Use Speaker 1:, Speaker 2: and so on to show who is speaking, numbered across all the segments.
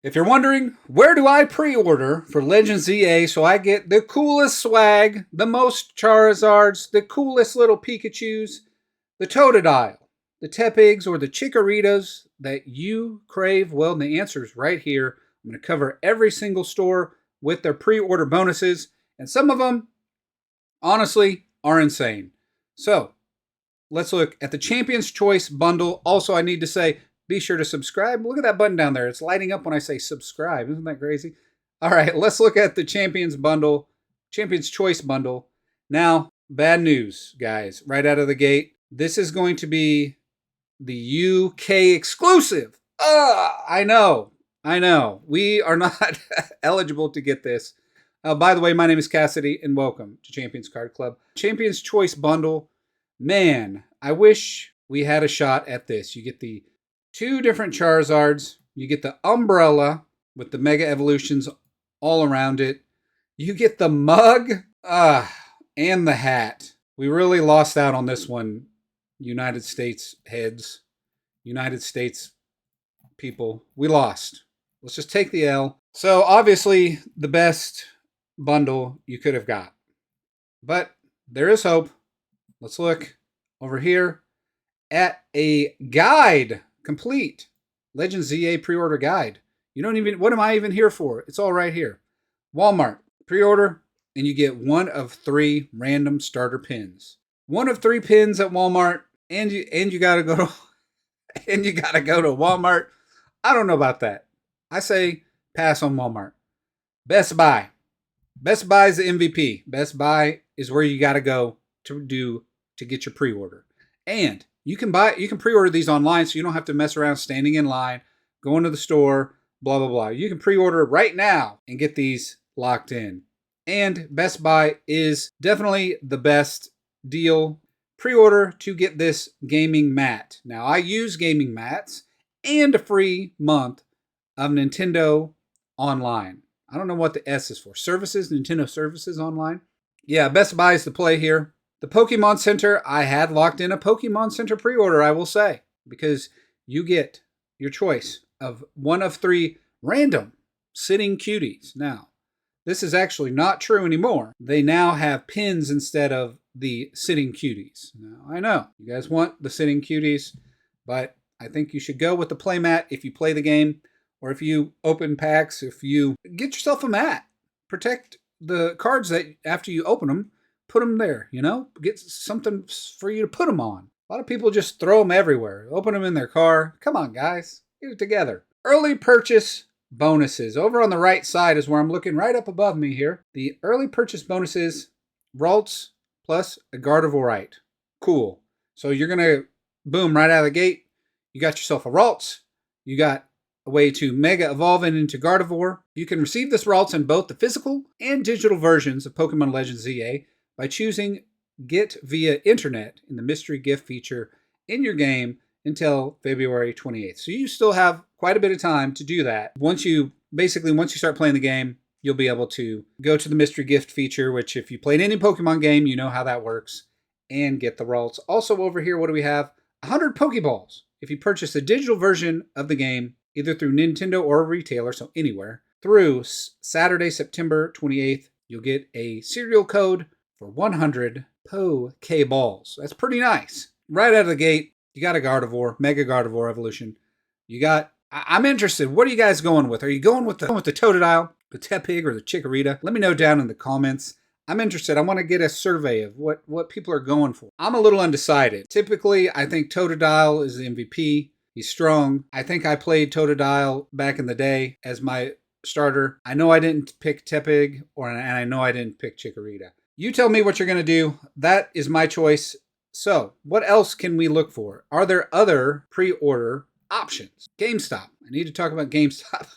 Speaker 1: If you're wondering, where do I pre-order for Legends ZA so I get the coolest swag, the most Charizards, the coolest little Pikachus, the Totodile, the Tepigs, or the Chikoritas that you crave? Well, the answer is right here. I'm going to cover every single store with their pre-order bonuses, and some of them, honestly, are insane. So, let's look at the Champion's Choice bundle. Also, I need to say, be sure to subscribe. Look at that button down there. It's lighting up when I say subscribe. Isn't that crazy? All right, let's look at the Champion's Choice bundle. Now, bad news, guys, right out of the gate. This is going to be the UK exclusive. I know. We are not eligible to get this. By the way, my name is Cassidy, and welcome to Champions Card Club. Champion's Choice bundle. Man, I wish we had a shot at this. You get the 2 different Charizards. You get the Umbrella with the Mega Evolutions all around it. You get the mug. And the hat. We really lost out on this one, United States heads. United States people. We lost. Let's just take the L. So, obviously, the best bundle you could have got. But there is hope. Let's look over here at a guide. Complete Legends ZA pre-order guide. You don't even, what am I even here for? It's all right here. Walmart, pre-order, and you get 1 of 3 random starter pins. 1 of 3 pins at Walmart, and you gotta go to Walmart. I don't know about that. I say pass on Walmart. Best Buy. Best Buy is the MVP. Best Buy is where you gotta go to get your pre-order. And you can pre-order these online, so you don't have to mess around standing in line, going to the store, blah, blah, blah. You can pre-order right now and get these locked in. And Best Buy is definitely the best deal. Pre-order to get this gaming mat. Now, I use gaming mats and a free month of Nintendo Online. I don't know what the S is for. Services, Nintendo Services Online. Yeah, Best Buy is the play here. The Pokemon Center, I had locked in a Pokemon Center pre-order, I will say, because you get your choice of 1 of 3 random sitting cuties. Now, this is actually not true anymore. They now have pins instead of the sitting cuties. Now, I know you guys want the sitting cuties, but I think you should go with the playmat if you play the game, or if you open packs, if you get yourself a mat. Protect the cards that after you open them, put them there, get something for you to put them on. A lot of people just throw them everywhere, open them in their car. Come on, guys, get it together. Early purchase bonuses. Over on the right side is where I'm looking right up above me here. The early purchase bonuses, Ralts plus a Gardevoirite. Cool. So you're going to, boom, right out of the gate, you got yourself a Ralts. You got a way to Mega Evolve it into Gardevoir. You can receive this Ralts in both the physical and digital versions of Pokemon Legends ZA by choosing Get via Internet in the mystery gift feature in your game until February 28th. So you still have quite a bit of time to do that. Once you start playing the game, you'll be able to go to the mystery gift feature, which if you played any Pokemon game, you know how that works, and get the Ralts. Also over here, what do we have? 100 Pokeballs. If you purchase a digital version of the game, either through Nintendo or a retailer, so anywhere, through Saturday, September 28th, you'll get a serial code for 100 Pokeballs. That's pretty nice. Right out of the gate, you got a Gardevoir, Mega Gardevoir Evolution. You got, I'm interested. What are you guys going with? Are you going with the Totodile, the Tepig, or the Chikorita? Let me know down in the comments. I'm interested. I want to get a survey of what people are going for. I'm a little undecided. Typically, I think Totodile is the MVP. He's strong. I think I played Totodile back in the day as my starter. I know I didn't pick Tepig, and I know I didn't pick Chikorita. You tell me what you're going to do. That is my choice. So, what else can we look for? Are there other pre-order options? GameStop. I need to talk about GameStop.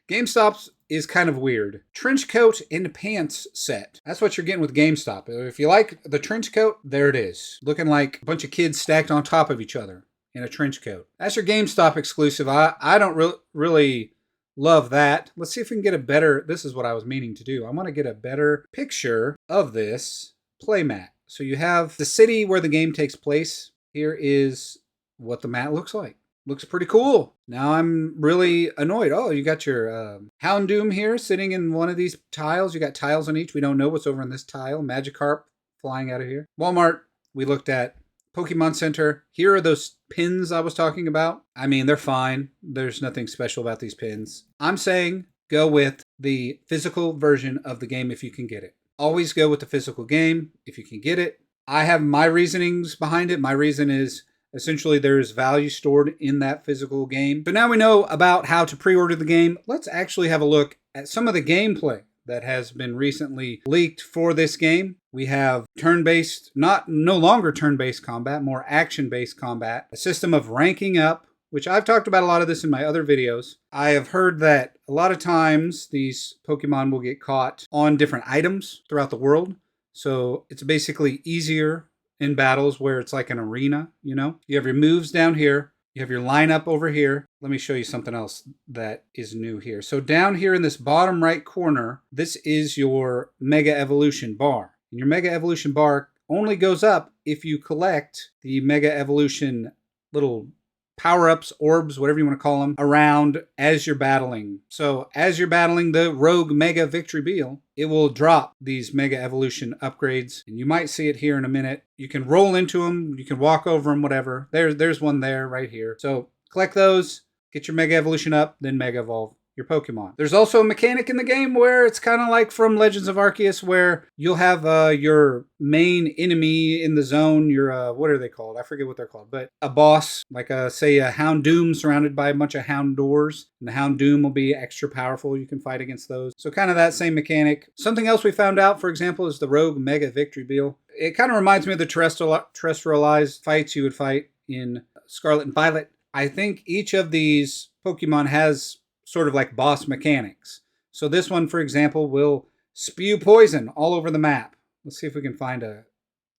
Speaker 1: GameStop is kind of weird. Trench coat and pants set. That's what you're getting with GameStop. If you like the trench coat, there it is. Looking like a bunch of kids stacked on top of each other in a trench coat. That's your GameStop exclusive. I don't really love that. Let's see if we can get a better, this is what I was meaning to do. I want to get a better picture of this playmat. So you have the city where the game takes place. Here is what the mat looks like. Looks pretty cool. Now I'm really annoyed. Oh, you got your Houndoom here sitting in one of these tiles. You got tiles on each. We don't know what's over in this tile. Magikarp flying out of here. Walmart, we looked at. Pokemon Center, here are those pins I was talking about. I mean, they're fine. There's nothing special about these pins. I'm saying go with the physical version of the game if you can get it. Always go with the physical game if you can get it. I have my reasonings behind it. My reason is essentially there's value stored in that physical game. So now we know about how to pre-order the game. Let's actually have a look at some of the gameplay that has been recently leaked for this game. We have turn-based, no longer turn-based combat, more action-based combat, a system of ranking up, which I've talked about a lot of this in my other videos. I have heard that a lot of times these Pokemon will get caught on different items throughout the world. So it's basically easier in battles where it's like an arena, you know? You have your moves down here. You have your lineup over here. Let me show you something else that is new here. So down here in this bottom right corner, this is your Mega Evolution bar. And your Mega Evolution bar only goes up if you collect the Mega Evolution little power-ups, orbs, whatever you want to call them, around as you're battling. So as you're battling the Rogue Mega Victory Beal, it will drop these Mega Evolution upgrades. And you might see it here in a minute. You can roll into them, you can walk over them, whatever. There's one there right here. So collect those, get your Mega Evolution up, then Mega Evolve your Pokemon. There's also a mechanic in the game where it's kind of like from Legends of Arceus, where you'll have your main enemy in the zone, your, what are they called? I forget what they're called, but a boss, like say a Houndoom surrounded by a bunch of Houndours, and the Houndoom will be extra powerful. You can fight against those. So kind of that same mechanic. Something else we found out, for example, is the Rogue Mega Victory Beal. It kind of reminds me of the terrestrialized fights you would fight in Scarlet and Violet. I think each of these Pokemon has sort of like boss mechanics. So this one, for example, will spew poison all over the map. Let's see if we can find a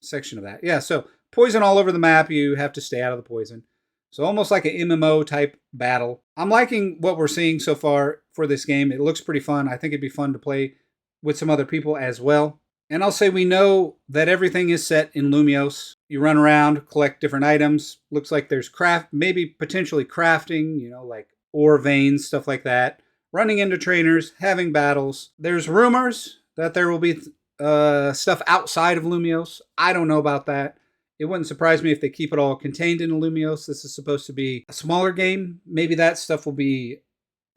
Speaker 1: section of that. Yeah, so poison all over the map. You have to stay out of the poison. So almost like an MMO type battle. I'm liking what we're seeing so far for this game. It looks pretty fun. I think it'd be fun to play with some other people as well. And I'll say we know that everything is set in Lumiose. You run around, collect different items. Looks like there's maybe potentially crafting, you know, like ore veins, stuff like that. Running into trainers, having battles. There's rumors that there will be stuff outside of Lumiose. I don't know about that. It wouldn't surprise me if they keep it all contained in Lumiose. This is supposed to be a smaller game. Maybe that stuff will be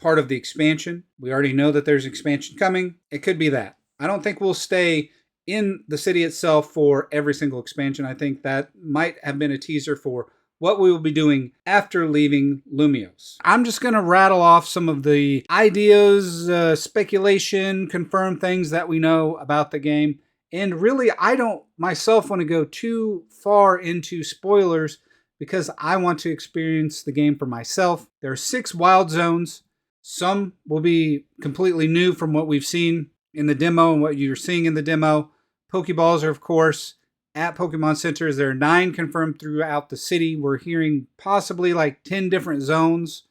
Speaker 1: part of the expansion. We already know that there's expansion coming. It could be that. I don't think we'll stay in the city itself for every single expansion. I think that might have been a teaser for what we will be doing after leaving Lumiose. I'm just going to rattle off some of the ideas, speculation, confirmed things that we know about the game. And really, I don't myself want to go too far into spoilers because I want to experience the game for myself. There are 6 wild zones. Some will be completely new from what we've seen in the demo and what you're seeing in the demo. Pokeballs are, of course, at Pokemon Centers. There are 9 confirmed throughout the city. We're hearing possibly like 10 different zones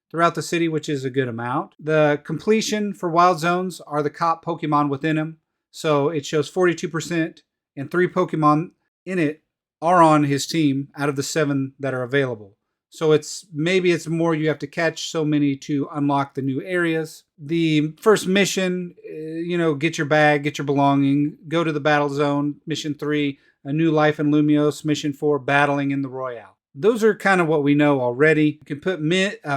Speaker 1: throughout the city, which is a good amount. The completion for wild zones are the caught Pokemon within them. So it shows 42%, and 3 Pokemon in it are on his team out of the 7 that are available. So maybe it's more you have to catch so many to unlock the new areas. The first mission, get your bag, get your belonging, go to the battle zone. Mission 3, a new life in Lumiose. Mission 4, battling in the Royale. Those are kind of what we know already. You can put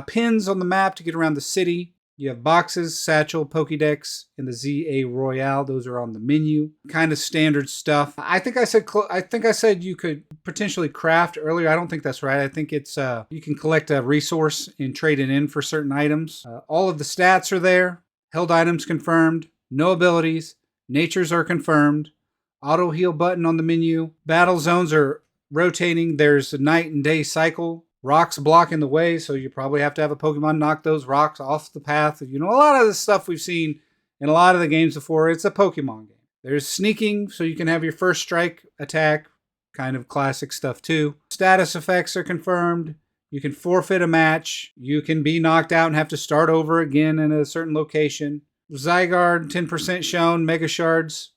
Speaker 1: pins on the map to get around the city. You have boxes, satchel, Pokédex, and the ZA Royale. Those are on the menu. Kind of standard stuff. I think I said you could potentially craft earlier. I don't think that's right. I think it's you can collect a resource and trade it in for certain items. All of the stats are there. Held items confirmed. No abilities. Natures are confirmed. Auto heal button on the menu. Battle zones are rotating. There's a night and day cycle. Rocks blocking the way, so you probably have to have a Pokemon knock those rocks off the path. A lot of the stuff we've seen in a lot of the games before, it's a Pokemon game. There's sneaking, so you can have your first strike attack, kind of classic stuff too. Status effects are confirmed. You can forfeit a match. You can be knocked out and have to start over again in a certain location. Zygarde, 10% shown. Mega Shards,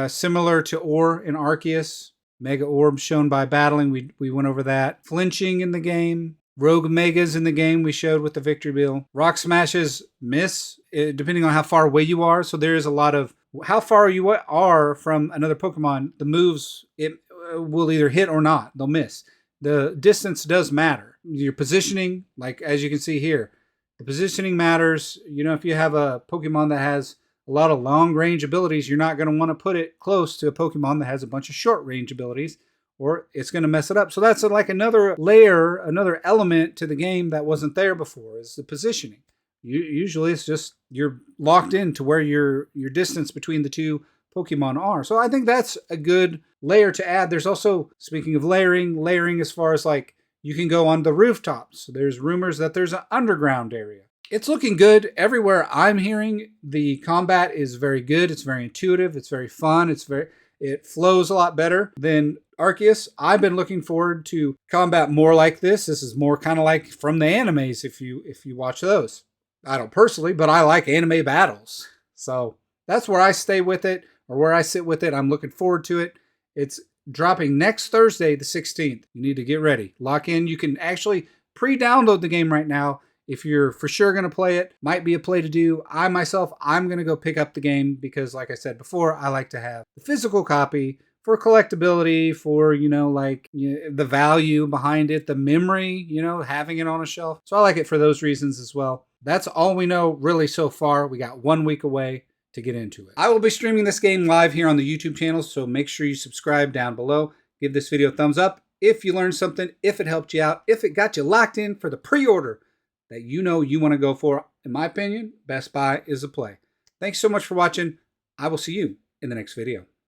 Speaker 1: similar to Ore in Arceus. Mega Orbs shown by battling. We went over that. Flinching in the game. Rogue Megas in the game we showed with the victory bill. Rock Smashes miss, depending on how far away you are. So there is a lot of how far you are from another Pokemon. The moves, it will either hit or not. They'll miss. The distance does matter. Your positioning, like as you can see here, the positioning matters. You know, if you have a Pokemon that has a lot of long range abilities, you're not going to want to put it close to a Pokemon that has a bunch of short range abilities, or it's going to mess it up. So that's like another layer, another element to the game that wasn't there before, is the positioning. Usually it's just you're locked into where your distance between the two Pokemon are. So I think that's a good layer to add. There's also, speaking of layering as far as like you can go on the rooftops. There's rumors that there's an underground area. It's looking good. Everywhere I'm hearing, the combat is very good. It's very intuitive. It's very fun. It flows a lot better than Arceus. I've been looking forward to combat more like this. This is more kind of like from the animes if you watch those. I don't personally, but I like anime battles. So that's where I stay with it, or where I sit with it. I'm looking forward to it. It's dropping next Thursday, the 16th. You need to get ready. Lock in. You can actually pre-download the game right now if you're for sure going to play it. Might be a play to do. I'm going to go pick up the game because, like I said before, I like to have the physical copy for collectability, for, the value behind it, the memory, having it on a shelf. So I like it for those reasons as well. That's all we know really so far. We got 1 week away to get into it. I will be streaming this game live here on the YouTube channel, so make sure you subscribe down below. Give this video a thumbs up if you learned something, if it helped you out, if it got you locked in for the pre-order that you want to go for. In my opinion, Best Buy is a play. Thanks so much for watching. I will see you in the next video.